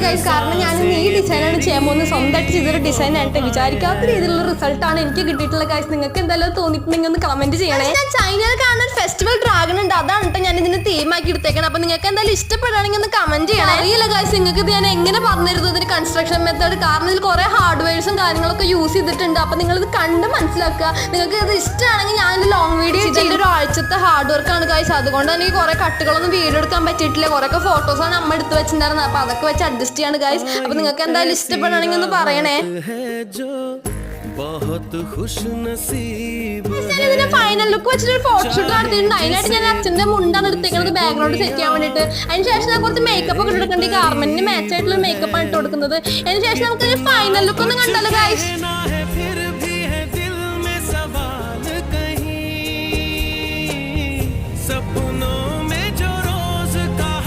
Guys, കാരണം ഞാൻ ഈ ഡിസൈനാണ് ചെയ്യാൻ പോകുന്നത്. സ്വന്തമായിട്ട് ചെയ്തൊരു ഡിസൈൻ ആയിട്ട് വിചാരിക്കാത്ത രീതിയിലുള്ള റിസൾട്ടാണ് എനിക്ക് കിട്ടിയിട്ടുള്ള ഗൈസ്. നിങ്ങൾക്ക് എന്തായാലും തോന്നിയിട്ടുണ്ടെങ്കിൽ ഒന്ന് കമന്റ് ചെയ്യണേ. ഞാൻ ചൈനയിൽ കാണുന്ന ഒരു ഫെസ്റ്റിവൽ ഡ്രാഗൺ ഉണ്ട്, അതാണ് കേട്ടോ ഞാൻ ഇതിന് തീമാക്കി എടുത്തേക്കണം. അപ്പൊ നിങ്ങൾക്ക് എന്തായാലും ഇഷ്ടപ്പെടുകയാണെങ്കിൽ ഒന്ന് കമന്റ് ചെയ്യണം. അറിയില്ല ഗൈസ് നിങ്ങൾക്ക് ഇത് ഞാൻ എങ്ങനെ പറഞ്ഞിരുന്നു ഇതിന് കൺസ്ട്രക്ഷൻ മെത്തേഡ്, കാരണം ഇതിൽ കുറെ ഹാർഡ്വെയർസും കാര്യങ്ങളൊക്കെ യൂസ് ചെയ്തിട്ടുണ്ട്. അപ്പൊ നിങ്ങൾ ഇത് കണ്ട് മനസ്സിലാക്കുക. നിങ്ങൾക്ക് ഇത് ഇഷ്ടമാണെങ്കിൽ ഞാൻ ലോങ് വീഡിയോ ചെയ്ത ഒരു ആഴ്ചത്തെ ഹാർഡ് വർക്കാണ് ഗൈസ്. അതുകൊണ്ട് എനിക്ക് കുറെ കട്ടുകളൊന്നും വീഡിയോ എടുക്കാൻ പറ്റിയിട്ടില്ല. കുറെയൊക്കെ ഫോട്ടോസാണ് അമ്മ എടുത്ത് വെച്ചിട്ടുണ്ടായിരുന്നത്. അപ്പൊ അതൊക്കെ വെച്ച് അഡ്ജസ്റ്റ് ചെയ്യാണ് ഗൈസ്. അപ്പൊ നിങ്ങൾക്ക് എന്തായാലും ഇഷ്ടപ്പെടുകയാണെങ്കിൽ ഒന്ന് പറയണേ. ഇതിന്റെ ഫൈനൽ ലുക്ക് വെച്ചിട്ട് ഒരു ഫോട്ടോഷൂട്ട് നടത്തിയിട്ടുണ്ട്. അതിനായിട്ട് ഞാൻ അച്ഛന്റെ മുണ്ടാണ് എടുത്തേക്കുന്നത് ബാക്ക്ഗ്രൗണ്ട് സെറ്റ് ചെയ്യാൻ വേണ്ടിയിട്ട്. അതിനുശേഷം ഞാൻ കുറച്ച് മേക്കപ്പ് ഒക്കെ ഇട്ട് ഈ ഗാർമെന്റിന് മാച്ച് ആയിട്ടുള്ള മേക്കപ്പ് ആണ് ഇട്ട് കൊടുക്കുന്നത്. അതിനുശേഷം നമുക്ക് ഫൈനൽ ലുക്ക് ഒന്ന് കണ്ടാലോ ഗൈസ്.